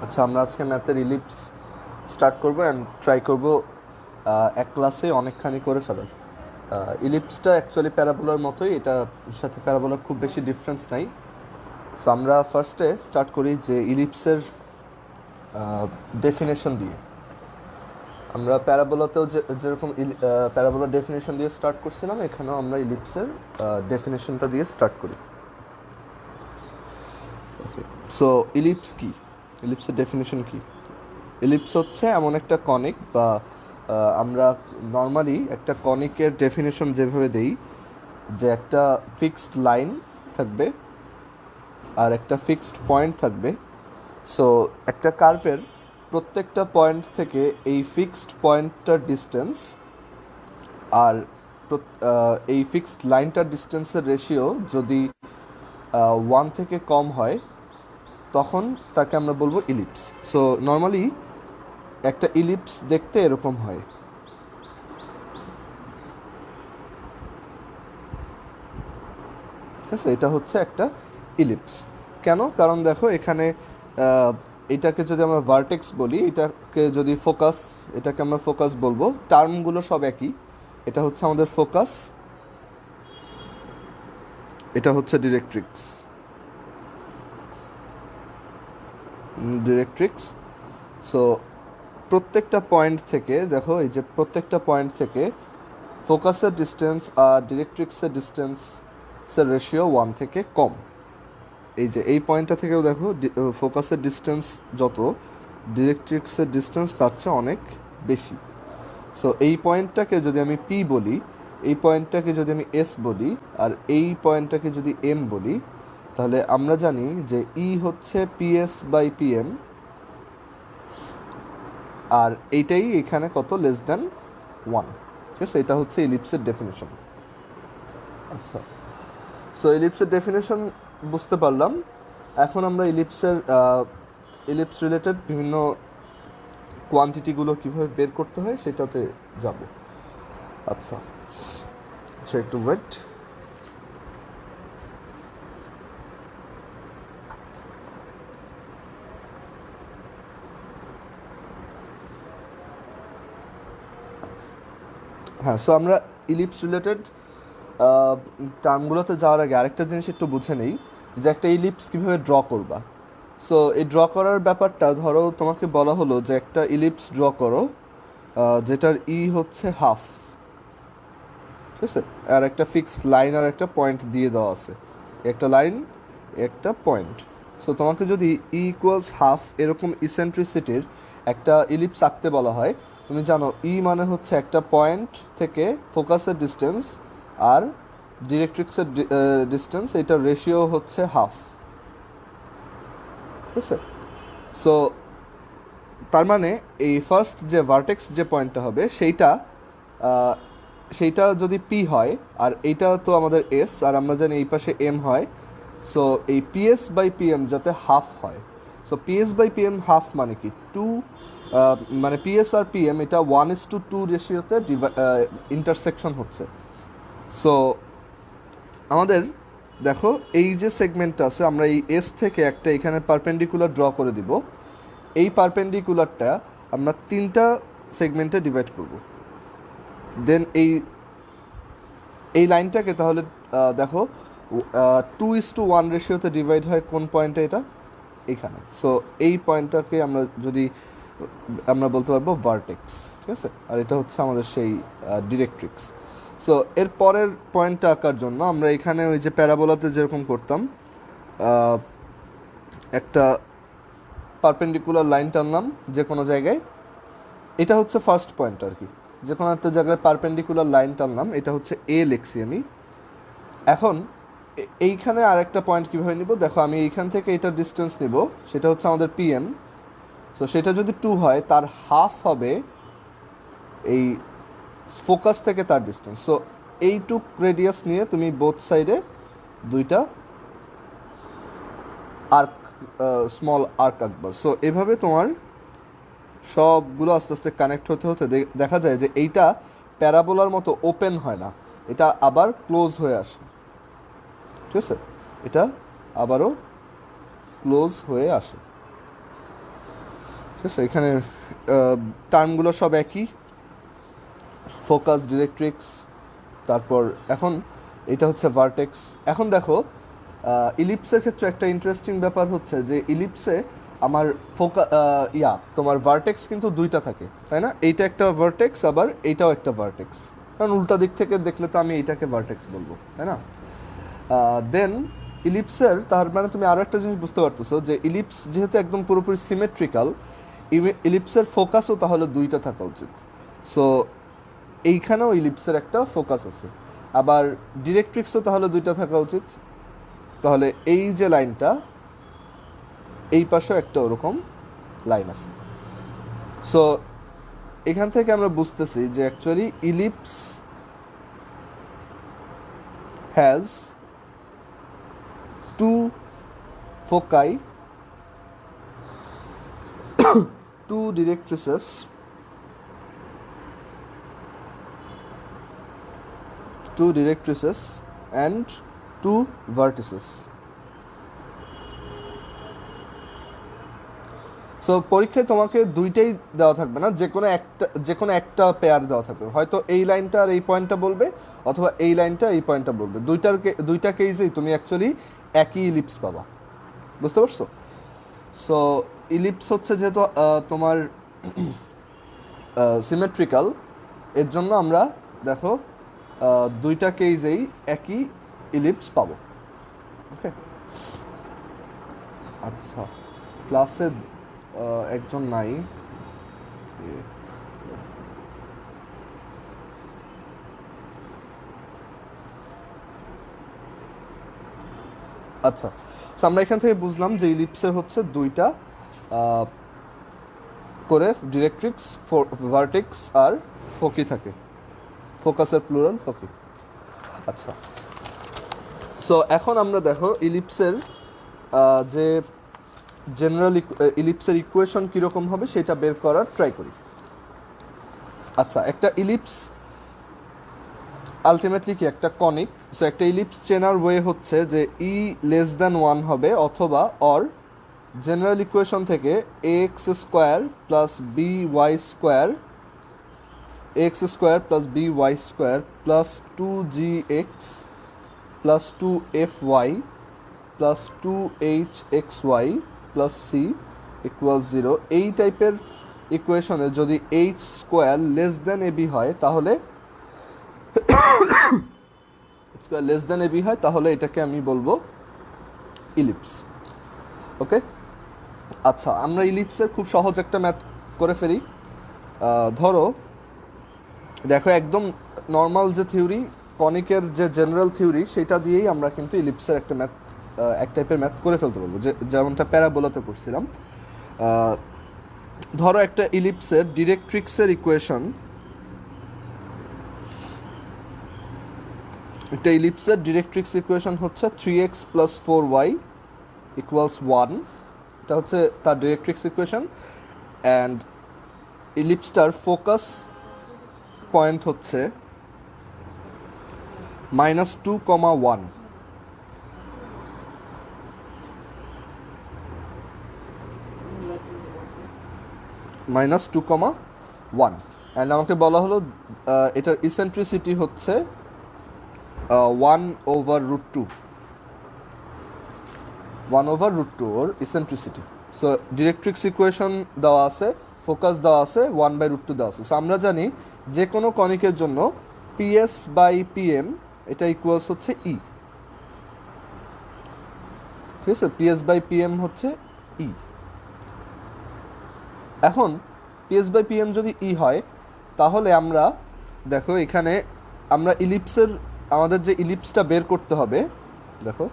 আচ্ছা, আমরা আজকে ম্যাথের ইলিপস স্টার্ট করব অ্যান্ড ট্রাই করব এক ক্লাসে অনেকখানি করে ফেলার। ইলিপসটা অ্যাকচুয়ালি প্যারাবোলার মতোই, এটার সাথে প্যারাবোলার খুব বেশি ডিফারেন্স নাই। সো আমরা ফার্স্টে স্টার্ট করি যে ইলিপসের ডেফিনেশন দিয়ে। আমরা প্যারাবোলাতেও যেরকম প্যারাবোলার ডেফিনেশন দিয়ে স্টার্ট করছিলাম, এখানেও আমরা ইলিপসের ডেফিনেশনটা দিয়ে স্টার্ট করি। ওকে, সো ইলিপস কি, ইলিপসের ডেফিনেশন কি? ইলিপস হচ্ছে এমন একটা কনিক, বা আমরা নর্মালি একটা কনিকের ডেফিনেশন যেভাবে দেই, যে একটা ফিক্সড লাইন থাকবে আর একটা ফিক্সড পয়েন্ট থাকবে। সো একটা কার্ভের প্রত্যেকটা পয়েন্ট থেকে এই ফিক্সড পয়েন্টটার ডিস্টেন্স আর এই ফিক্সড লাইনটার ডিস্টেন্সের রেশিও যদি 1 থেকে কম হয়, তখন তাকে আমরা বলবো ইলিপস। সো নর্মালি একটা ইলিপস দেখতে এরকম হয়। ঠিক আছে, এটা হচ্ছে একটা ইলিপস। কেন? কারণ দেখো এখানে এটাকে যদি আমরা ভার্টেক্স বলি, এটাকে যদি ফোকাস, এটাকে আমরা ফোকাস বলবো। টার্মগুলো সব একই। এটা হচ্ছে আমাদের ফোকাস, এটা হচ্ছে ডিরেক্ট্রিক্স। সো প্রত্যেকটা পয়েন্ট থেকে দেখো, এই যে প্রত্যেকটা পয়েন্ট থেকে ফোকাসের ডিস্টেন্স আর ডিরেক্ট্রিক্সের ডিস্টেন্সের রেশিও 1 থেকে কম। এই যে এই পয়েন্টটা থেকেও দেখো ফোকাসের ডিস্টেন্স যত, ডিরেক্ট্রিক্সের ডিস্টেন্স তার চেয়ে অনেক বেশি। সো এই পয়েন্টটাকে যদি আমি পি বলি, এই পয়েন্টটাকে যদি আমি এস বলি, আর এই পয়েন্টটাকে যদি এম বলি, তাহলে আমরা জানি যে ই হচ্ছে পিএস বাই পিএম, আর এইটাই এখানে কত, লেস দ্যান 1। ঠিক আছে, এটা হচ্ছে ইলিপসের ডেফিনেশন। আচ্ছা, সো ইলিপসের ডেফিনেশন বুঝতে পারলাম। এখন আমরা ইলিপস রিলেটেড বিভিন্ন কোয়ান্টিটিগুলো কীভাবে বের করতে হয় সেটাতে যাব। আচ্ছা, একটু ওয়েট। হ্যাঁ, সো আমরা ইলিপস রিলেটেড টার্মগুলোতে যাওয়ার আগে আরেকটা জিনিস একটু বুঝে নেই, যে একটা ইলিপস কীভাবে ড্র করবা। সো এই ড্র করার ব্যাপারটা, ধরো তোমাকে বলা হলো যে একটা ইলিপস ড্র করো, যেটার ই হচ্ছে হাফ। ঠিক আছে, আর একটা ফিক্সড লাইন আর একটা পয়েন্ট দিয়ে দেওয়া আছে, একটা লাইন একটা পয়েন্ট। সো তোমাকে যদি ই ইকুয়ালস হাফ এরকম ইসেন্ট্রিসিটির একটা ইলিপস আঁকতে বলা হয়, তুমি জানো ই মানে হচ্ছে একটা পয়েন্ট থেকে ফোকাসের ডিস্টেন্স আর ডিরেক্ট্রিক্সের ডিস্টেন্স, এটার রেশিও হচ্ছে হাফ। ঠিক আছে, সো তার মানে এই ফার্স্ট যে ভার্টেক্স যে পয়েন্টটা হবে সেইটা যদি পি হয়, আর এইটা তো আমাদের এস, আর আমরা জানি এই পাশে এম হয়। সো এই পিএস বাই পিএম যাতে হাফ হয়। So PS by PM half মানে কি, 2, মানে পিএস আর পিএম এটা 1:2 রেশিওতে ইন্টারসেকশন হচ্ছে। সো আমাদের দেখো এই যে সেগমেন্টটা আছে, আমরা এই এস থেকে একটা এখানে পারপেন্ডিকুলার ড্র করে দিব। এই পারপেন্ডিকুলারটা আমরা 3টা সেগমেন্টে ডিভাইড করব। দেন এই লাইনটাকে তাহলে দেখো 2:1 রেশিওতে ডিভাইড হয় কোন পয়েন্টে, এটা এইখানে। সো এই পয়েন্টটাকে আমরা বলতে পারবো ভার্টেক্স। ঠিক আছে, আর এটা হচ্ছে আমাদের সেই ডিরেক্ট্রিক্স। সো এর পরের পয়েন্টটা আঁকার জন্য আমরা এখানে ওই যে প্যারাবোলাতে যেরকম করতাম, একটা পারপেন্ডিকুলার লাইন টানলাম যে কোনো জায়গায়, এটা হচ্ছে ফার্স্ট পয়েন্ট আর কি। যে কোনো একটা জায়গায় পারপেন্ডিকুলার লাইন টানলাম, এটা হচ্ছে এ লিখছি আমি। এখন এইখানে আরেকটা পয়েন্ট কীভাবে নিব দেখো, আমি এইখান থেকে এটার ডিস্টেন্স নিব, সেটা হচ্ছে আমাদের পিএম। সো সেটা যদি 2 হয়, তার হাফ হবে এই ফোকাস থেকে তার ডিস্টেন্স। সো এইটুক রেডিয়াস নিয়ে তুমি বোথ সাইডে দুইটা আর্ক, স্মল আর্ক আঁকবা। সো এভাবে তোমার সবগুলো আস্তে আস্তে কানেক্ট হতে হতে দেখা যায় যে এইটা প্যারাবোলার মতো ওপেন হয় না, এটা আবার ক্লোজ হয়ে আসে। ঠিক আছে, এটা আবারও ক্লোজ হয়ে আসে। ঠিক আছে, এখানে টার্মগুলো সব একই, ফোকাস, ডিরেক্ট্রিক্স, তারপর এখন এটা হচ্ছে ভার্টেক্স। এখন দেখো ইলিপসের ক্ষেত্রে একটা ইন্টারেস্টিং ব্যাপার হচ্ছে যে ইলিপসে আমার তোমার ভার্টেক্স কিন্তু দুইটা থাকে, তাই না? এইটা একটা ভার্টেক্স, আবার এইটাও একটা ভার্টেক্স, কারণ উল্টা দিক থেকে দেখলে তো আমি এইটাকে ভার্টেক্স বলবো, তাই না? দেন ইলিপসের, তার মানে তুমি আরও একটা জিনিস বুঝতে পারতেছো যে ইলিপস যেহেতু একদম পুরোপুরি সিমেট্রিক্যাল, ইলিপসের ফোকাসও তাহলে দুইটা থাকা উচিত। সো এইখানেও ইলিপসের একটা ফোকাস আছে, আবার ডিরেক্ট্রিক্সও তাহলে দুইটা থাকা উচিত। তাহলে এই যে লাইনটা, এই পাশেও একটা ওরকম লাইন আছে। সো এখান থেকে আমরা বুঝতেছি যে actually ellipse has two foci, two directrices, and two vertices. So পরীক্ষায় তোমাকে দুইটাই দেওয়া থাকবে না, যে কোনো একটা পেয়ার দেওয়া থাকবে, হয়তো এই লাইনটা আর এই পয়েন্টটা বলবে, অথবা এই লাইনটা এই পয়েন্টটা বলবে। দুইটা কেসেই তুমি অ্যাকচুয়ালি একই ইলিপস পাবা। বুঝতে পারছো? সো ইলিপস হচ্ছে যেহেতু তোমার সিমেট্রিক্যাল, এর জন্য আমরা দেখো দুইটা কেসেই একই ইলিপস পাবো। ওকে, আচ্ছা, ক্লাসে একজন নাই, আচ্ছা। সো আমরা এখান থেকে বুঝলাম যে ইলিপসের হচ্ছে দুইটা করে ডিরেক্ট্রিক্স, ভার্টেক্স আর ফোকি থাকে, ফোকাসের প্লুরাল ফোকি। আচ্ছা, সো এখন আমরা দেখো ইলিপসের যে জেনারেল ইলিপসের ইকুয়েশন কীরকম হবে সেটা বের করার ট্রাই করি। আচ্ছা, একটা ইলিপস আলটিমেটলি কি একটা কনিক। সো একটা ইলিপস চেনার ওয়ে হচ্ছে যে ই লেস দ্যান 1 হবে, অথবা অর জেনারেল ইকুয়েশন থেকে ax square plus by square, ax square plus by square plus 2gx plus 2fy plus 2hxy plus c equal 0, এই টাইপের ইকুয়েশনে যদি h square less than ab হয়, তাহলে স্কোয়ার লেস দ্যান ab হয়, তাহলে এটাকে আমি বলবো ইলিপস। ওকে, আচ্ছা, আমরা ইলিপসের খুব সহজ একটা ম্যাথ করে ফেলি। ধরো দেখো, একদম নর্মাল যে থিওরি, কনিকের যে জেনারেল থিওরি, সেটা দিয়েই আমরা কিন্তু ইলিপসের একটা ম্যাথ, এক টাইপের ম্যাথ করে ফেলতে পারবো, যেমনটা প্যারাবোলাতে করছিলাম। ধরো একটা ইলিপসের ডিরেক্ট্রিক্সের ইকুয়েশন, একটা ইলিপসের ডিরেক্ট্রিক্স ইকুয়েশন হচ্ছে 3x প্লাস 4y ইকুয়ালস 1, এটা হচ্ছে তার ডিরেক্ট্রিক্স ইকুয়েশন। অ্যান্ড ইলিপসটার ফোকাস পয়েন্ট হচ্ছে -2,1, -2,1। অ্যান্ড আমাকে বলা হলো এটার ইসেন্ট্রিসিটি হচ্ছে 1/√2, 1/√2 ওর ইসেন্ট্রিসিটি। সো ডিরেক্ট্রিক্স ইকুয়েশন দেওয়া আছে, ফোকাস দেওয়া আছে, 1/√2 দেওয়া আছে। সো আমরা জানি যে কোনো কনিকের জন্য PS/PM এটা ইকুয়ালস হচ্ছে ই। ঠিক আছে, PS/PM হচ্ছে ই। এখন PS/PM যদি ই হয়, তাহলে আমরা দেখো এখানে আমরা ইলিপসের, আমাদের যে ইলিপসটা বের করতে হবে, দেখো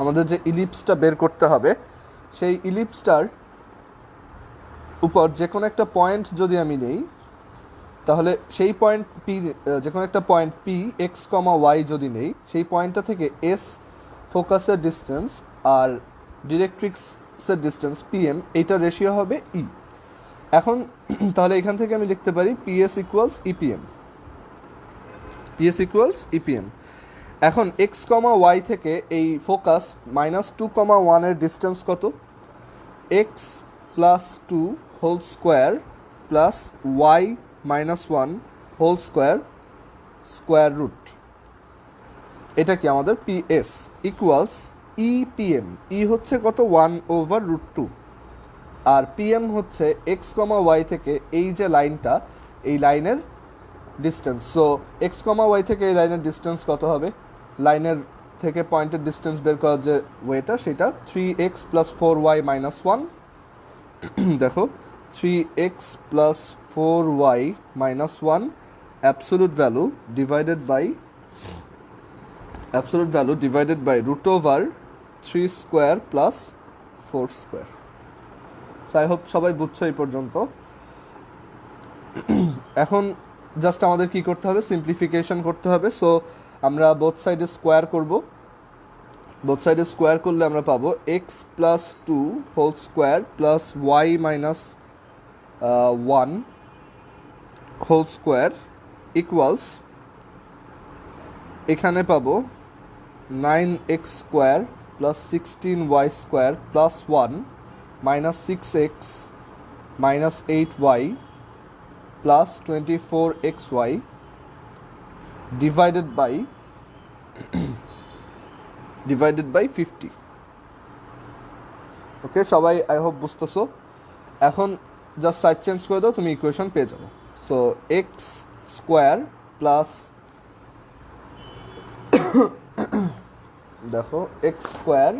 আমাদের যে ইলিপসটা বের করতে হবে সেই ইলিপসটার উপর যে কোনো একটা পয়েন্ট যদি আমি নেই তাহলে সেই পয়েন্ট পি, যে কোনো একটা point P x comma y যদি নেই সেই পয়েন্টটা থেকে এস ফোকাসের ডিস্টেন্স আর ডিরেক্ট্রিক্সের ডিস্টেন্স পিএম এইটা রেশিও হবে ই। এখন তাহলে এখান থেকে আমি লিখতে পারি PS equals EPM, PS equals EPM. এখন এক্স কমা ওয়াই থেকে এই ফোকাস -2,1 ডিস্টেন্স কত? X plus 2 whole square plus y -1 whole square square root, এটা কি আমাদের পিএস ইকুয়ালস ইপিএম। ই হচ্ছে কত? 1/√2 আর পিএম হচ্ছে এক্স কমা ওয়াই থেকে এই যে লাইনটা এই লাইনের distance. So x comma y থেকে এই লাইনের ডিস্টেন্স কত হবে? লাইনের থেকে পয়েন্টের ডিস্টেন্স বের করার যে ওয়েটা সেটা 3x + 4y - 1। দেখো 3x + 4y - 1 absolute value divided by √3² + 4²। So I hope সবাই বুঝছো এই পর্যন্ত। এখন জাস্ট আমাদের কি করতে হবে? সিম্পলিফিকেশন করতে হবে। সো আমরা বোথ সাইডে স্কোয়ার করব। বোথ সাইডে স্কোয়ার করলে আমরা পাবো x plus 2 whole square plus y -1 whole square equals, এখানে পাবো 9x² plus 16y² plus 1 -6x -8y plus 24xy divided by 50। Okay সবাই আই হোপ বুঝতেছো। এখন জাস্ট সাইড চেঞ্জ করে দাও, তুমি ইকুয়েশন পেয়ে যাবো। সো এক্স স্কোয়ার প্লাস দেখো x square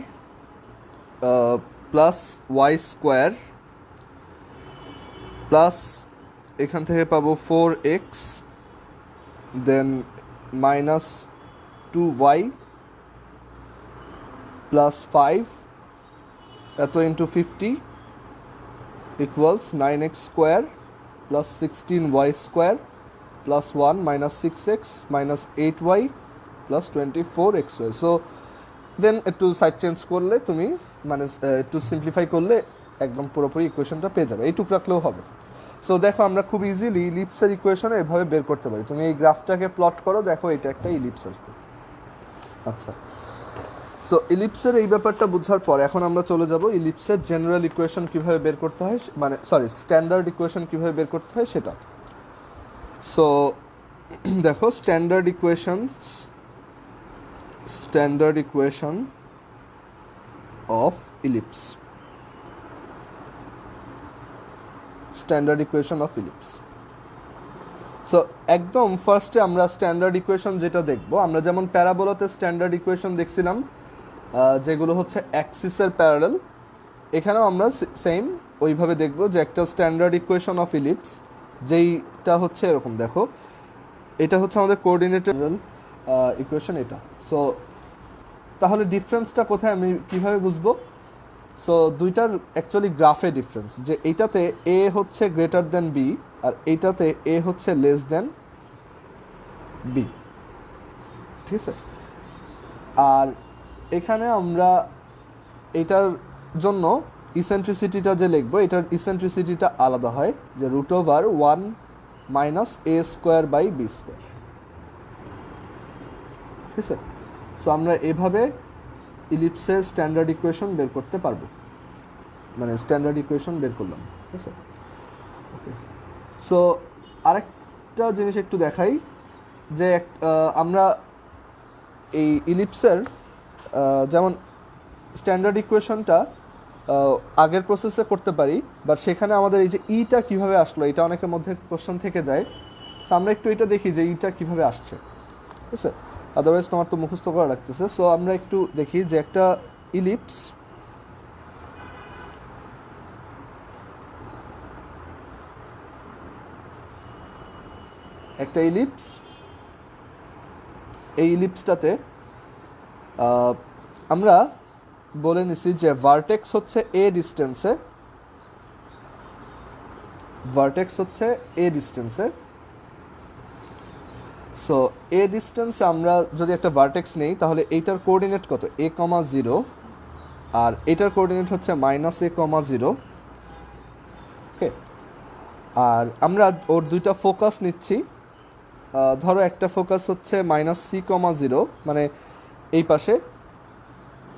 plus y square plus এখান থেকে পাবো 4x দেন -2y প্লাস 5 এত into 50 equals 9x² plus 16y² plus 1 -6x -8y plus 24xy। So then একটু সাইড চেঞ্জ করলে তুমি মানে একটু সিম্পলিফাই করলে একদম পুরোপুরি ইকুয়েশনটা পেয়ে যাবে, এইটুক রাখলেও হবে। সো দেখো আমরা খুব ইজিলি ইলিপসের ইকুয়েশনে এভাবে বের করতে পারি। তুমি এই গ্রাফটাকে প্লট করো, দেখো এটা একটা ইলিপস আসবে। আচ্ছা, সো ইলিপসের এই ব্যাপারটা বোঝার পর এখন আমরা চলে যাব ইলিপসের জেনারেল ইকুয়েশন কীভাবে বের করতে হয়, মানে স্ট্যান্ডার্ড ইকুয়েশন কীভাবে বের করতে হয় সেটা। সো দেখো standard equation of ellipse, standard equation of ellipse. So একদম ফার্স্টে আমরা স্ট্যান্ডার্ড ইকুয়েশন যেটা দেখব, আমরা যেমন প্যারাবোলাতে স্ট্যান্ডার্ড ইকুয়েশন দেখছিলাম যেগুলো হচ্ছে অ্যাক্সিসের প্যারালাল, এখানেও আমরা সেম ওইভাবে দেখব যে একটা স্ট্যান্ডার্ড ইকুয়েশন অফ ইলিপস যেইটা হচ্ছে এরকম। দেখো এটা হচ্ছে আমাদের কোঅর্ডিনেটেড ইকুয়েশন এটা। সো তাহলে ডিফারেন্সটা কোথায়, আমি কিভাবে বুঝবো? সো দুইটার অ্যাকচুয়ালি গ্রাফে ডিফারেন্স, যে এইটাতে এ হচ্ছে গ্রেটার দেন বি আর এইটাতে এ হচ্ছে লেস দেন বি, ঠিক আছে? আর এখানে আমরা এটার জন্য ইসেন্ট্রিসিটিটা যে লিখবো, এটার ইসেন্ট্রিসিটিটা আলাদা হয়, যে √1 - a²/b², ঠিক আছে? সো আমরা এভাবে ইলিপসের স্ট্যান্ডার্ড ইকুয়েশন বের করতে পারবো, মানে স্ট্যান্ডার্ড ইকুয়েশন বের করলাম, ঠিক আছে? ওকে, সো আরেকটা জিনিস একটু দেখাই, যে আমরা এই ইলিপসের যেমন স্ট্যান্ডার্ড ইকুয়েশনটা আগের প্রসেসে করতে পারি, বাট সেখানে আমাদের এই যে ইটা কিভাবে আসলো এটা অনেকের মধ্যে কোশ্চেন থেকে যায়। সো আমরা একটু এটা দেখি যে ইটা কিভাবে আসছে, ঠিক আছে? আদারওয়াইজ তোমার তো মুখস্থ করা লাগতেছে। সো আমরা একটু দেখি যে একটা ইলিপস, একটা ইলিপস, এই ইলিপসটাতে আমরা বলে নিছি যে ভার্টেক্স হচ্ছে এ ডিস্টেন্সে, ভার্টেক্স হচ্ছে এ ডিস্টেন্সে। সো এ ডিস্টেন্সে আমরা যদি একটা ভার্টেক্স নেই তাহলে এইটার কোঅর্ডিনেট কত, a, 0, আর এটার কোঅর্ডিনেট হচ্ছে -a, 0। ওকে, আর আমরা ওর দুইটা ফোকাস নিচ্ছি। ধরো একটা ফোকাস হচ্ছে -c, 0, মানে এই পাশে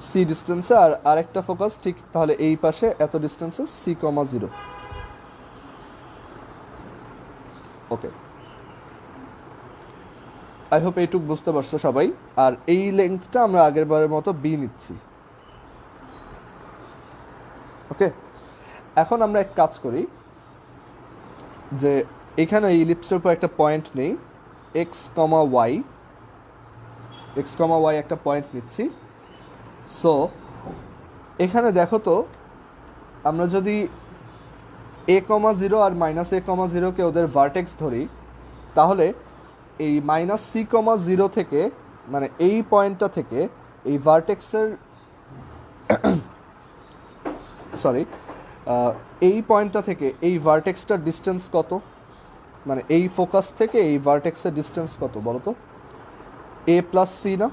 c ডিস্টেন্সে, আর আরেকটা ফোকাস ঠিক তাহলে এই পাশে এত ডিস্টেন্সে c, 0। ওকে, আই হোপ এইটুক বুঝতে পারছো সবাই। আর এই লেন্থটা আমরা আগের বারের মতো b নিচ্ছি। ওকে, এখন আমরা এক কাজ করি যে এখানে এই ইলিপসের উপর একটা পয়েন্ট নেই, x, y, একটা পয়েন্ট নিচ্ছি। সো এখানে দেখো তো, আমরা যদি a, 0 আর -a, 0কে ওদের ভার্টেক্স ধরি, তাহলে এই -c, 0 থেকে, মানে এই পয়েন্টটা থেকে এই ভার্টেক্সের সরি এই পয়েন্টটা থেকে এই ভার্টেক্সটার ডিস্টেন্স কত, মানে এই ফোকাস থেকে এই ভার্টেক্সের ডিস্টেন্স কত বলো তো? a + c না?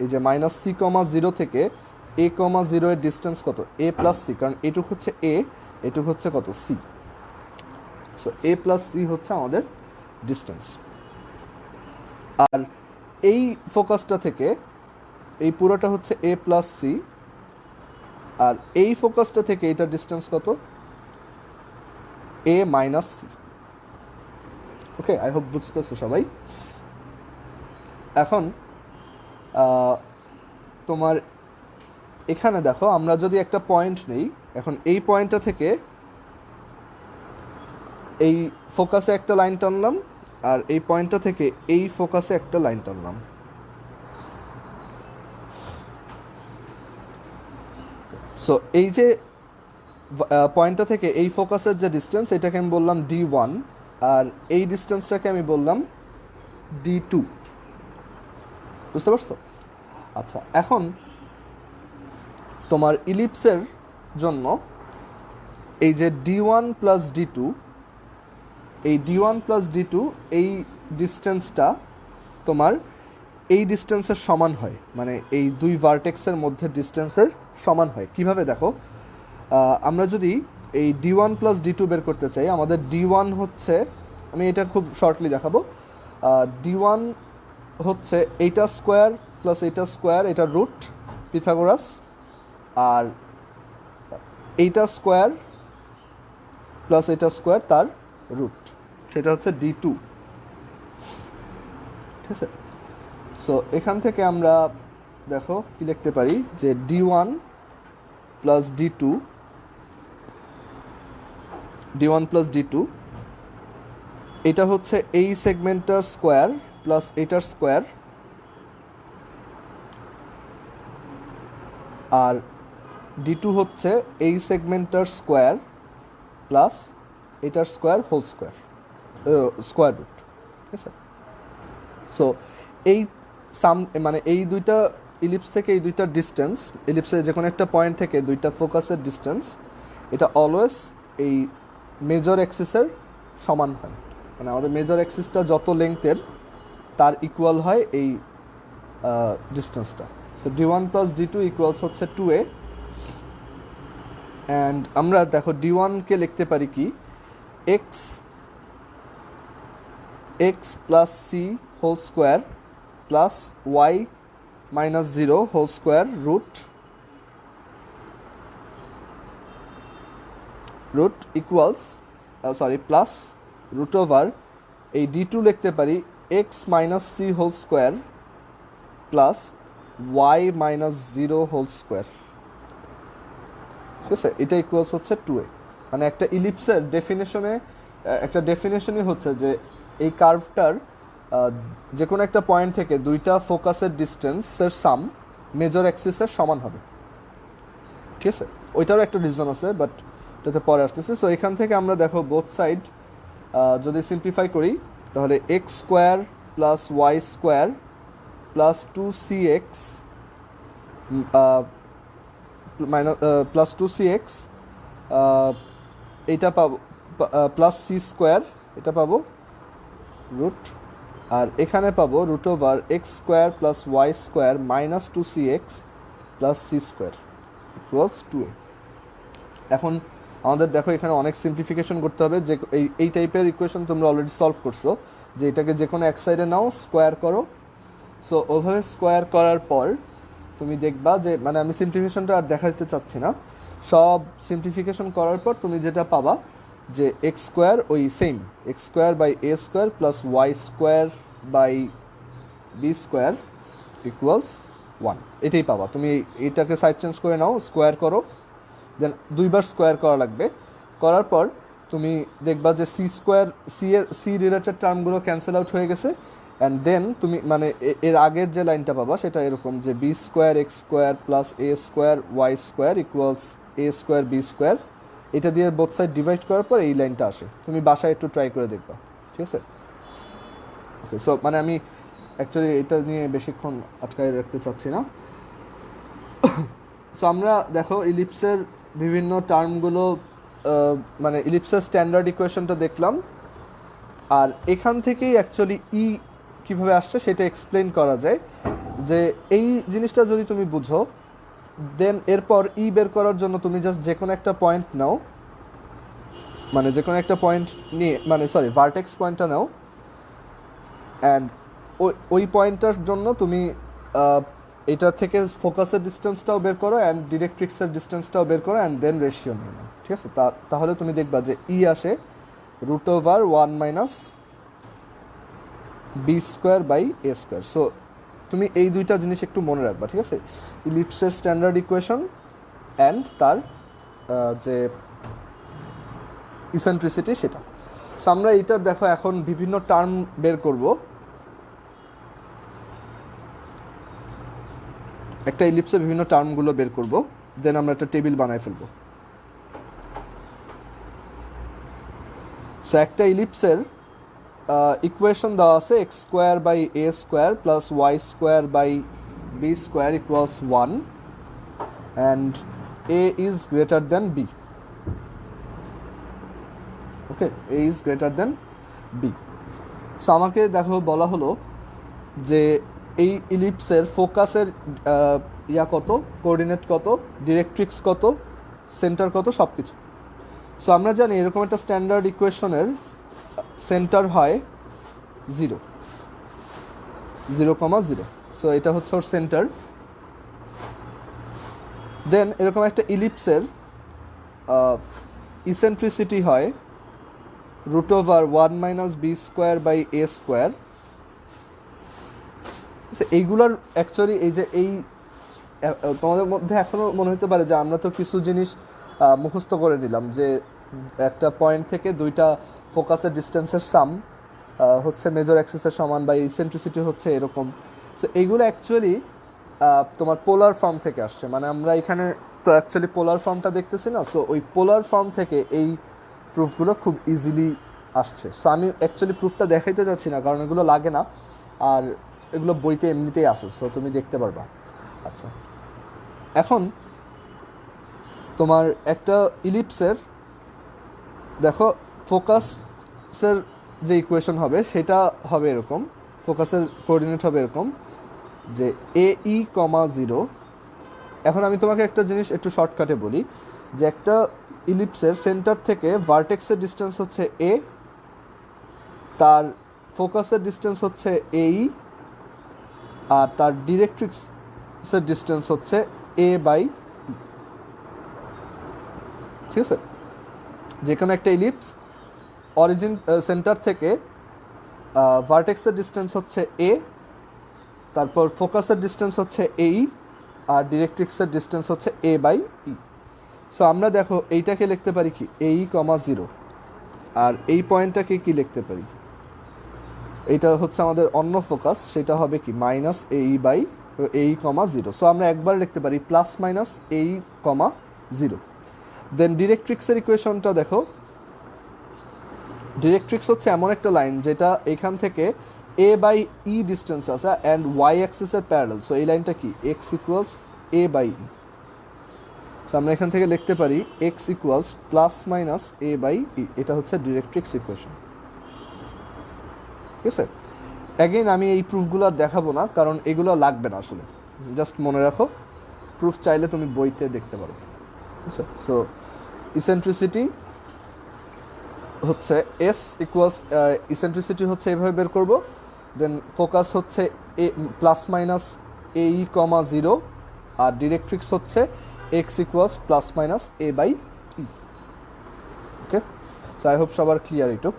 এই যে -c, 0 থেকে a, 0 এর ডিস্টেন্স কত? a + c, কারণ এটুক হচ্ছে a, এটুক হচ্ছে কত? c। সো a + c হচ্ছে আমাদের ডিস্টেন্স। আর এই ফোকাসটা থেকে এই পুরোটা হচ্ছে a + c, আর এই ফোকাসটা থেকে এটার ডিস্টেন্স কত? a - c। Okay, I hope বুঝতেছো সবাই। এখন তোমার এখানে দেখো, আমরা যদি একটা পয়েন্ট নেই, এখন এই পয়েন্টটা থেকে এই ফোকাসে একটা লাইন টানলাম, আর এই পয়েন্টটা থেকে এই ফোকাসে একটা লাইন টানলাম। সো এই যে পয়েন্টটা থেকে এই ফোকাসের যে ডিস্টেন্স, এটাকে আমি বললাম d1, আর এই ডিস্টেন্সটাকে আমি বললাম d2। বুঝতে পারছো? আচ্ছা, এখন তোমার ইলিপসের জন্য এই যে d1 + d2, এই d1 + d2 এই ডিস্টেন্সটা তোমার এই ডিস্টেন্সের সমান হয়, মানে এই দুই ভার্টেক্সের মধ্যে ডিস্টেন্সের সমান হয়। কিভাবে দেখো, আমরা যদি এই d1 + d2 বের করতে চাই, আমাদের d1 হচ্ছে, আমি এটা খুব শর্টলি দেখাবো, d1 হচ্ছে এইটা স্কোয়ার প্লাস এইটা স্কোয়ার, এটা রুট পিথাগোরাস, আর এইটা স্কোয়ার প্লাস এইটা স্কোয়ার তার রুট, সেটা হচ্ছে d2। ঠিক আছে? সো এখান থেকে আমরা দেখো কি লিখতে পারি, যে d1 + d2, এটা হচ্ছে এই সেগমেন্টার স্কোয়ার প্লাস এটার স্কোয়ার, আর d2 হচ্ছে এই সেগমেন্টার স্কোয়ার প্লাস এটার square whole square, square root. ঠিক আছে? সো এই মানে এই দুইটা ইলিপস থেকে এই দুইটা ডিস্টেন্স, ইলিপসের যে কোনো একটা পয়েন্ট থেকে দুইটা ফোকাসের ডিস্টেন্স, এটা অলওয়েজ এই মেজর অ্যাক্সিসের সমান হয়। মানে আমাদের মেজর অ্যাক্সিসটা যত লেংথের তার ইকুয়াল হয় এই ডিস্টেন্সটা। সো d1 + d2 ইকুয়ালস হচ্ছে 2a, অ্যান্ড আমরা দেখো d1-কে লিখতে পারি কি, x + c whole square plus y - 0 whole square root equals plus root over এই d2 লিখতে পারি x - c whole square plus y - 0 whole square. ঠিক আছে? এটা ইকুয়ালস হচ্ছে 2a। মানে একটা ইলিপসের একটা ডেফিনেশনই হচ্ছে যে এই কার্ভটার যে কোনো একটা পয়েন্ট থেকে দুইটা ফোকাসের ডিস্টেন্সের সাম মেজর অ্যাক্সিসের সমান হবে। ঠিক আছে? ওইটারও একটা রিজন আছে, বাট এটাতে পরে আসতেছে। সো এখান থেকে আমরা দেখো বোথ সাইড যদি সিম্পলিফাই করি, তাহলে x square plus y square plus 2cx minus plus 2cx এইটা পাবো প্লাস সি স্কোয়ার, এটা পাবো রুট, আর এখানে পাবো root over x square plus y square minus 2cx plus c square equals 2a। এখন আমাদের দেখো এখানে অনেক সিম্পলিফিকেশন করতে হবে, যে এই টাইপের ইকুয়েশন তোমরা অলরেডি সলভ করছো, যে এটাকে যে কোনো এক সাইডে নাও, স্কোয়ার করো। সো ওভাবে স্কোয়ার করার পর তুমি দেখবা যে, মানে আমি সিম্পলিফিকেশনটা আর দেখাতে চাচ্ছি না, সব সিম্পলিফিকেশন করার পর তুমি যেটা পাবা যে এক্স স্কোয়ার ওই same x square by a square plus y square by b square equals 1, এটাই পাবা। তুমি এটাকে সাইড চেঞ্জ করে নাও, স্কোয়ার করো, দেন দুইবার স্কোয়ার করা লাগবে, করার পর তুমি দেখবা যে সি স্কোয়ার, সি রিলেটেড টার্মগুলো ক্যান্সেল আউট হয়ে গেছে, অ্যান্ড দেন তুমি মানে এর আগের যে লাইনটা পাবা সেটা এরকম যে B square X square plus A square Y square equals A square B square, এটা দিয়ে বোথ সাইড ডিভাইড করার পর এই লাইনটা আসে। তুমি বাসায় একটু ট্রাই করে দেখবা, ঠিক আছে? ওকে, সো মানে আমি অ্যাকচুয়ালি এটা নিয়ে বেশিক্ষণ আটকায় রাখতে চাচ্ছি না। সো আমরা দেখো ইলিপসের বিভিন্ন টার্মগুলো, মানে ইলিপসের স্ট্যান্ডার্ড ইকুয়েশনটা দেখলাম, আর এখান থেকেই অ্যাকচুয়ালি ই কীভাবে আসছে সেটা এক্সপ্লেন করা যায়। যে এই জিনিসটা যদি তুমি বুঝো, দেন এরপর ই বের করার জন্য তুমি জাস্ট যে কোনো একটা পয়েন্ট নাও, মানে যে কোনো একটা পয়েন্ট নিয়ে, মানে সরি ভার্টেক্স পয়েন্টটা নাও, অ্যান্ড ওই পয়েন্টটার জন্য তুমি এটা থেকে ফোকাসের ডিস্টেন্সটাও বের করো অ্যান্ড ডিরেক্ট্রিক্সের ডিস্টেন্সটাও বের করো, অ্যান্ড দেন রেশিও নিয়ে নাও, ঠিক আছে? তাহলে তুমি দেখবা যে ই আসে root over 1 minus b square by a square. So তুমি এই দুইটা জিনিস একটু মনে রাখবা, ঠিক আছে? ইলিপসের স্ট্যান্ডার্ড ইকুয়েশন অ্যান্ড তার যে ইসেন্ট্রিসিটি সেটা। সো আমরা এইটা দেখো এখন বিভিন্ন টার্ম বের করব। একটা ইলিপসের বিভিন্ন টার্মগুলো বের করব, দেন আমরা একটা টেবিল বানাই ফেলবো। সো একটা ইলিপসের ইকুয়েশন দেওয়া আছে x square by a square plus y square by b square equals 1 and a is greater than b. Okay, a is greater than b. So আমাকে দেখো বলা হলো যে এই ইলিপসের ফোকাসের ইয়া কত, কোঅর্ডিনেট কত, ডিরেক্ট্রিক্স কত, সেন্টার কত, সব কিছু। সো আমরা জানি এরকম একটা স্ট্যান্ডার্ড ইকুয়েশনের সেন্টার হয় 0, 0,0। সো এটা হচ্ছে ওর সেন্টার। দেন এরকম একটা ইলিপসের ইসেন্ট্রিসিটি হয় root over 1 minus b square by a square. এইগুলার অ্যাকচুয়ালি এই যে এই তোমাদের মধ্যে এখনও মনে হতে পারে যে আমরা তো কিছু জিনিস মুখস্থ করে নিলাম, যে একটা পয়েন্ট থেকে দুইটা ফোকাসের ডিস্টেন্সের সাম হচ্ছে মেজর অ্যাক্সিসের সমান, বা ইসেন্ট্রিসিটি হচ্ছে এরকম। সো এইগুলো অ্যাকচুয়ালি তোমার পোলার ফর্ম থেকে আসছে, মানে আমরা এখানে তো অ্যাকচুয়ালি পোলার ফর্মটা দেখতেছি না। সো ওই পোলার ফর্ম থেকে এই প্রুফগুলো খুব ইজিলি আসছে। সো আমি অ্যাকচুয়ালি প্রুফটা দেখাইতে যাচ্ছি না, কারণ এগুলো লাগে না, আর এগুলো বইতে এমনিতেই আসে, সো তুমি দেখতে পারবা। আচ্ছা, এখন তোমার একটা ইলিপসের দেখো ফোকাসের যে ইকুয়েশন হবে সেটা হবে এরকম, ফোকাসের কোঅর্ডিনেট হবে এরকম যে এ ই কমা 0। এখন আমি তোমাকে একটা জিনিস একটু শর্টকাটে বলি, যে একটা ইলিপসের সেন্টার থেকে ভার্টেক্সের ডিস্টেন্স হচ্ছে এ, তার ফোকাসের ডিস্টেন্স হচ্ছে এই, আর তার ডিরেক্ট্রিক্সের ডিস্টেন্স হচ্ছে এ বাই, ঠিক আছে? যেখানে একটা ইলিপস অরিজিন সেন্টার থেকে ভার্টেক্সের ডিস্টেন্স হচ্ছে এ, তারপর ফোকাসের ডিস্টেন্স হচ্ছে এই, আর ডিরেক্ট্রিক্সের ডিস্টেন্স হচ্ছে এ বাই ই। সো আমরা দেখো এইটাকে লিখতে পারি কি এই কমা 0, আর এই পয়েন্টটাকে কি লিখতে পারি, এইটা হচ্ছে আমাদের অন্য ফোকাস, সেটা হবে কি মাইনাস এই বাই এই কমা 0। সো আমরা একবার লিখতে পারি প্লাস মাইনাস এই কমা 0। দেন ডিরেক্ট্রিক্সের ইকুয়েশনটা দেখো ডিরেক্ট্রিক্স হচ্ছে এমন একটা লাইন যেটা এখান থেকে এ বাই ই ডিস্টেন্স আছে অ্যান্ড ওয়াই অ্যাক্সিসের প্যারালাল। সো এই লাইনটা কি X equals A by E. So আমরা এখান থেকে লিখতে পারি X equals plus minus A by E. এটা হচ্ছে ডিরেক্ট্রিক্স ইকুয়েশন। ঠিক আছে, অ্যাগেইন আমি এই প্রুফগুলো আর দেখাবো না, কারণ এগুলো লাগবে না আসলে। জাস্ট মনে রাখো, প্রুফ চাইলে তুমি বইতে দেখতে পারো। ঠিক আছে, সো ইসেন্ট্রিসিটি হচ্ছে এস ইকুয়ালস, ইসেন্ট্রিসিটি হচ্ছে এভাবে বের করব। দেন ফোকাস হচ্ছে a plus minus a e comma zero, আর ডিরেক্ট্রিক্স হচ্ছে x equals plus minus A by e. Okay, so I hope সবার ক্লিয়ার এইটুক।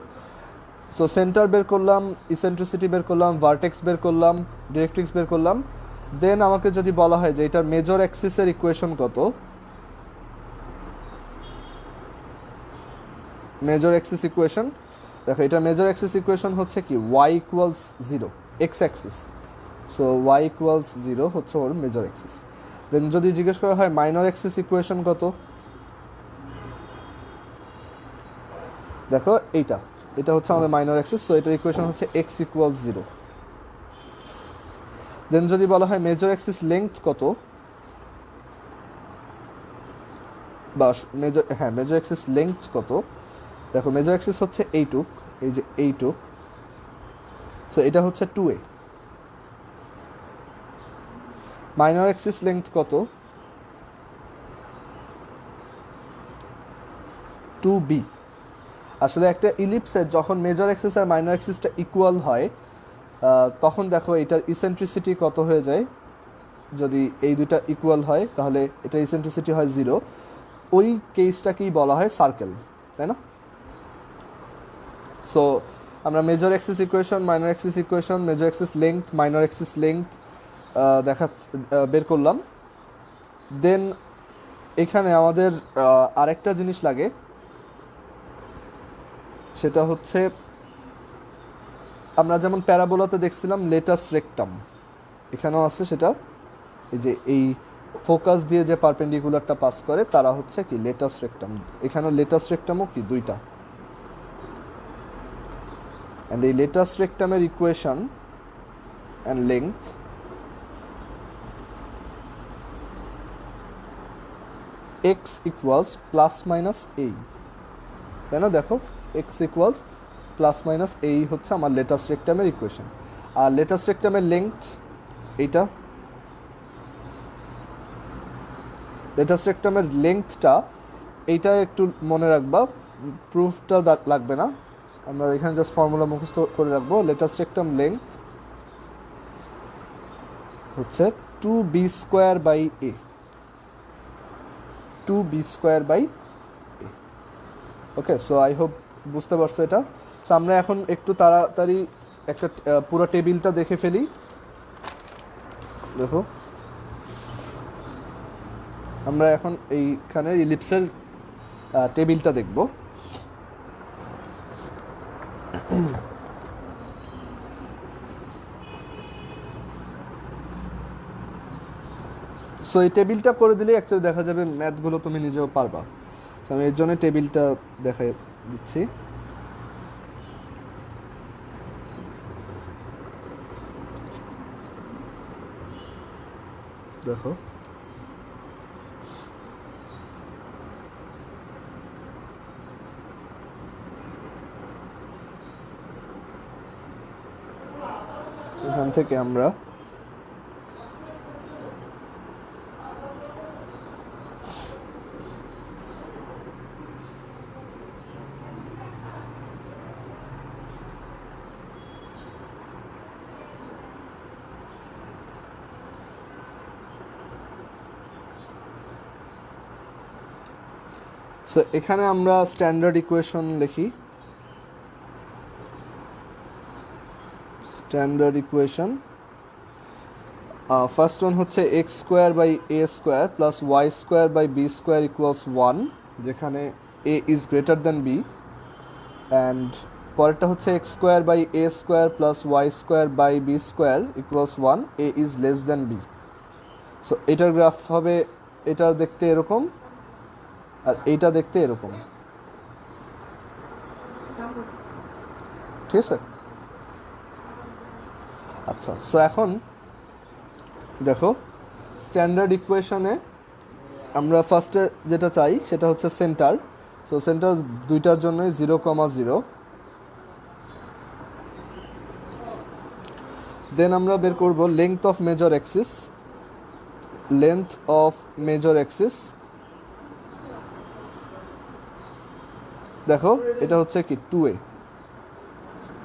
সো সেন্টার বের করলাম, ইসেন্ট্রিসিটি বের করলাম, ভার্টেক্স বের করলাম, ডিরেক্ট্রিক্স বের করলাম। দেন আমাকে যদি বলা হয় যে এটার মেজর অ্যাক্সিসের ইকুয়েশন কত, মেজর অ্যাক্সিস ইকুয়েশন দেখো, এটা মেজর অ্যাক্সিস ইকুয়েশন হচ্ছে কি y equals zero, x axis. So y equals zero হচ্ছে ওর মেজর অ্যাক্সিস। দেন যদি জিজ্ঞেস করা হয় মাইনর অ্যাক্সিস ইকুয়েশন কত, দেখো এটা হচ্ছে আমাদের মাইনর অ্যাক্সিস। সো এটার ইকুয়েশন হচ্ছে এক্স ইকুয়ালস জিরো। দেন যদি বলা হয় মেজর অ্যাক্সিস লেংথ কত, বা মেজর অ্যাক্সিস লেংথ কত, দেখো মেজর অ্যাক্সিস হচ্ছে এইটুক, এই যে এইটুক। সো এটা হচ্ছে 2a। মাইনর অ্যাক্সিস লেংথ কত, 2b। আসলে একটা ইলিপসের যখন মেজর অ্যাক্সিস আর মাইনর অ্যাক্সিসটা ইকুয়াল হয়, তখন দেখো এটার ইসেন্ট্রিসিটি কত হয়ে যায়। যদি এই দুইটা ইকুয়াল হয় তাহলে এটার ইসেন্ট্রিসিটি হয় জিরো। ওই কেসটাকেই বলা হয় সার্কেল, তাই না? সো আমরা major axis equation, minor Axis equation, major Axis length, minor Axis length বের করলাম। দেন এখানে আমাদের আরেকটা জিনিস লাগে, সেটা হচ্ছে আমরা যেমন প্যারাবোলাতে দেখছিলাম লেটাস রেকটাম, এখানেও আছে সেটা। এই যে এই ফোকাস দিয়ে যে পারপেন্ডিকুলারটা পাস করে তারা হচ্ছে কি লেটাস রেকটাম। এখানেও লেটাস রেকটামও কি দুইটা। অ্যান্ড এই লেটাস রেকটামের equation and length X equals plus minus এই, তাই না? দেখো এক্স ইকুয়ালস প্লাস মাইনাস এই হচ্ছে আমার লেটাস রেকটামের ইকুয়েশন। আর লেটাস রেকটামের লেংথ এইটা, লেটাস রেকটামের লেংথটা এইটা একটু মনে রাখবা, প্রুফটা লাগবে না, আমরা এখানে জাস্ট ফর্মুলা মুখস্থ করে রাখবো। লেটাস রেকটাম লেংথ হচ্ছে 2b² a, 2b² a। Okay, so I hope বুঝতে পারছো এটা। সো আমরা এখন একটু তাড়াতাড়ি একটা পুরো টেবিলটা দেখে ফেলি। দেখো আমরা এখন এইখানে ইলিপসের টেবিলটা দেখব। সো এই টেবিলটা করে দিলে অ্যাকচুয়ালি দেখা যাবে ম্যাথগুলো তুমি নিজেও পারবা। সো আমি এর জন্য টেবিলটা দেখাই দিচ্ছি। দেখো এখান থেকে আমরা সো এখানে আমরা স্ট্যান্ডার্ড ইকুয়েশন লিখি। স্ট্যান্ডার্ড ইকুয়েশন ফার্স্ট ওয়ান হচ্ছে x² / a² + y² / b² equals 1, যেখানে a is greater than b। And পরেরটা হচ্ছে x² / a² + y² / b² equals 1, a is less than b। So এটার গ্রাফ হবে, এটা দেখতে এরকম আর এইটা দেখতে এরকম। ঠিক আছে। আচ্ছা, সো এখন দেখো স্ট্যান্ডার্ড ইকুয়েশনে আমরা ফার্স্টে যেটা চাই সেটা হচ্ছে সেন্টার। সো সেন্টার দুইটার জন্যই 0,0। দেন আমরা বের করব length of major Axis. Length of major Axis, দেখো এটা হচ্ছে কি 2a,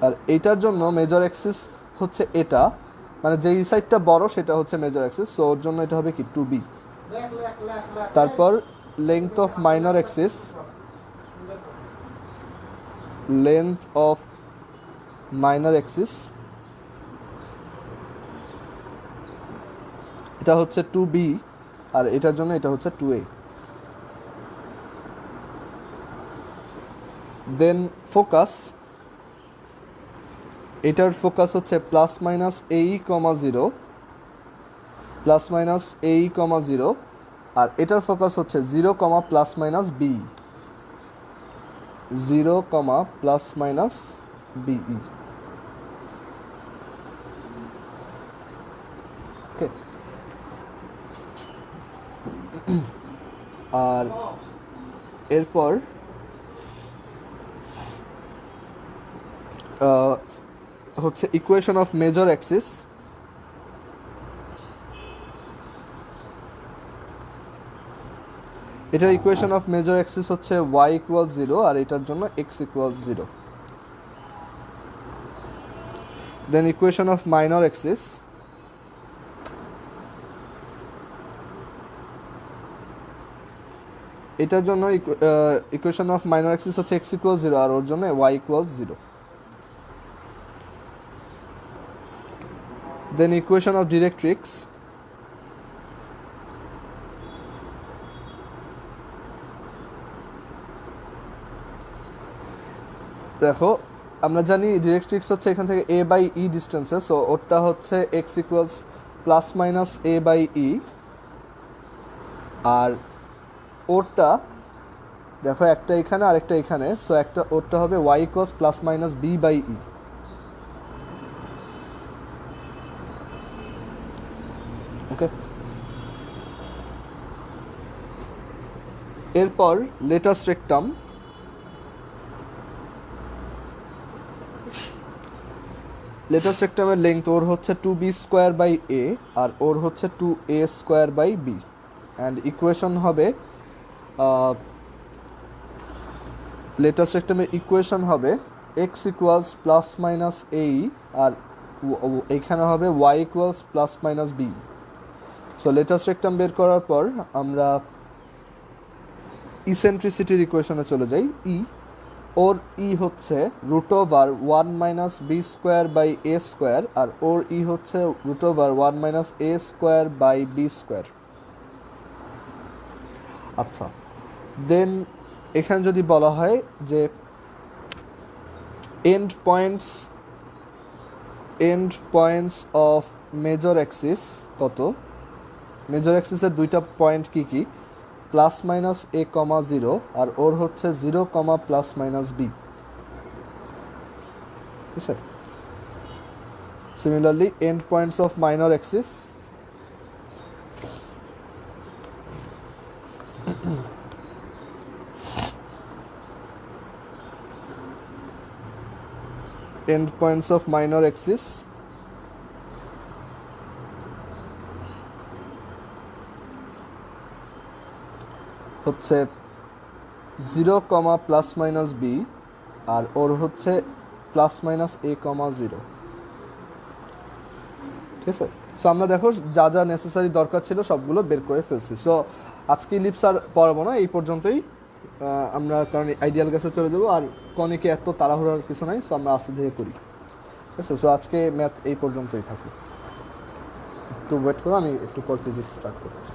আর এইটার জন্য মেজর অ্যাক্সিস হচ্ছে এটা, মানে যেই সাইডটা বড় সেটা হচ্ছে মেজর অ্যাক্সিস, সো ওর জন্য এটা হবে কি 2b। তারপর length of minor Axis, length of minor Axis এটা হচ্ছে 2b, আর এটার জন্য এটা হচ্ছে 2a। দেন ফোকাস, এটার ফোকাস হচ্ছে plus minus AE, 0, plus minus AE, 0, আর এটার ফোকাস হচ্ছে 0, plus minus B, 0, plus minus BE। ওকে, আর এরপর হচ্ছে ইকুয়েশন অফ মেজর অ্যাক্সিস। এটার ইকুয়েশন অফ মেজর অ্যাক্সিস হচ্ছে y = 0, আর এটার জন্য x = 0। Then equation of minor Axis, এটার জন্য ইকুয়েশন অফ মাইনর অ্যাক্সিস হচ্ছে x = 0, আর ওর জন্য y = 0। দেন ইকুয়েশন অফ ডিরেক্ট্রিক্স, দেখো আমরা জানি ডিরেক্ট্রিক্স হচ্ছে এখান থেকে a/e ডিস্টেন্সে, সো ওটা হচ্ছে x = প্লাস মাইনাস a/e, আর ওরটা দেখো একটা এখানে আর একটা এখানে, সো একটা ওরটা হবে y = প্লাস মাইনাস b/e। ওকে, এরপর লেটাস্ট রেক্টাম। লেটাস্ট রেক্টামের লেংথ ওর হচ্ছে 2b²/a, আর ওর হচ্ছে 2a²/b, অ্যান্ড ইকুয়েশন হবে লেটাস্ট রেক্টামের ইকুয়েশন হবে x = প্লাস মাইনাস a, আর এখানে হবে y = plus minus b। So latus rectum বের করার পর আমরা ইসেন্ট্রিসিটির ইকুয়েশনে চলে যাই। ওর হচ্ছে √1 - b²/a², আর ওর হচ্ছে √1 - a²/b²। আচ্ছা, দেন এখানে যদি বলা হয় যে and points of major Axis কত, মেজর অ্যাক্সিসের দুইটা পয়েন্ট কি কি, প্লাস মাইনাস a, 0, আর ওর হচ্ছে 0, প্লাস মাইনাস b। ঠিক আছে, similarly and points of minor Axis, end points of minor axis হচ্ছে 0, প্লাস মাইনাস b, আর ওর হচ্ছে প্লাস মাইনাস a, 0। ঠিক আছে, সো আমরা দেখো যা যা নেসেসারি দরকার ছিল সবগুলো বের করে ফেলছি। সো আজকে ইলিপস আর পড়াবো না, এই পর্যন্তই আমরা, কারণ আইডিয়াল কাছে চলে যাবো, আর কনিকে এত তাড়াহুড়ার কিছু নাই, সো আমরা আস্তে ধীরে করি। ঠিক আছে, সো আজকে ম্যাথ এই পর্যন্তই থাকুক। একটু ওয়েট করো, আমি একটু পর ফিজিক্স স্টার্ট করছি।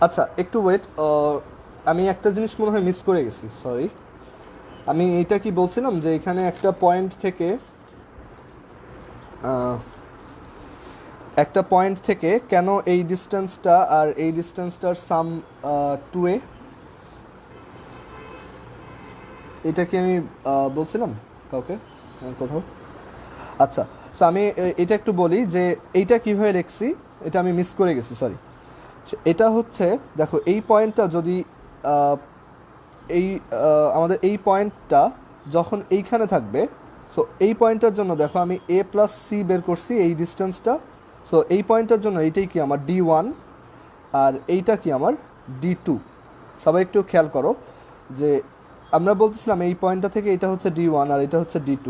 আচ্ছা একটু ওয়েট, আমি একটা জিনিস মনে হয় মিস করে গেছি, সরি। আমি এইটা কি বলছিলাম যে এখানে একটা পয়েন্ট থেকে কেন এই ডিস্টেন্সটা আর এই ডিস্টেন্সটার সাম 2a, এটা কি আমি বলছিলাম কাউকে কোথাও? আচ্ছা, সো আমি এটা একটু বলি যে এইটা কীভাবে রেখছি, এটা আমি মিস করে গেছি, সরি। এটা হচ্ছে দেখো এই পয়েন্টটা যদি এই আমাদের এই পয়েন্টটা যখন এইখানে থাকবে, সো এই পয়েন্টটার জন্য দেখো আমি a প্লাস সি বের করছি এই ডিস্টেন্সটা। সো এই পয়েন্টটার জন্য এইটাই কি আমার d1 আর এইটা কি আমার d2। সবাই একটু খেয়াল করো যে আমরা বলতেছিলাম এই পয়েন্টটা থেকে এটা হচ্ছে d1 আর এটা হচ্ছে d2।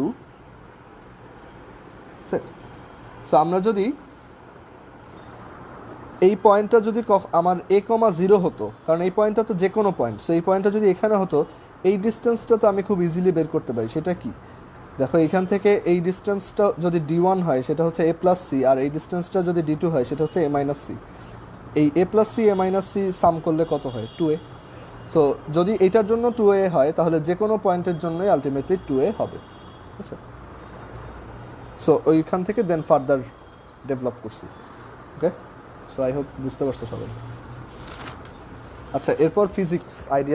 সো আমরা যদি এই পয়েন্টটা যদি আমার a, 0 হতো, কারণ এই পয়েন্টটা তো যে কোনো পয়েন্ট, সো এই পয়েন্টটা যদি এখানে হতো, এই ডিস্টেন্সটা তো আমি খুব ইজিলি বের করতে পারি। সেটা কি দেখো, এইখান থেকে এই ডিস্টেন্সটা যদি d1 হয় সেটা হচ্ছে a প্লাস সি, আর এই ডিস্টেন্সটা যদি d2 হয় সেটা হচ্ছে a মাইনাস সি। এই a plus c a minus c sum করলে কত হয়? 2a। সো যদি এইটার জন্য 2a হয় তাহলে যে কোনো পয়েন্টের জন্যই আলটিমেটলি 2a হবে, ঠিক আছে? সো ওইখান থেকে দেন ফার্দার ডেভেলপ করছি। ওকে, সো আই হোপ বুঝতে পারছো সবাই। আচ্ছা, এরপর ফিজিক্স আইডিয়া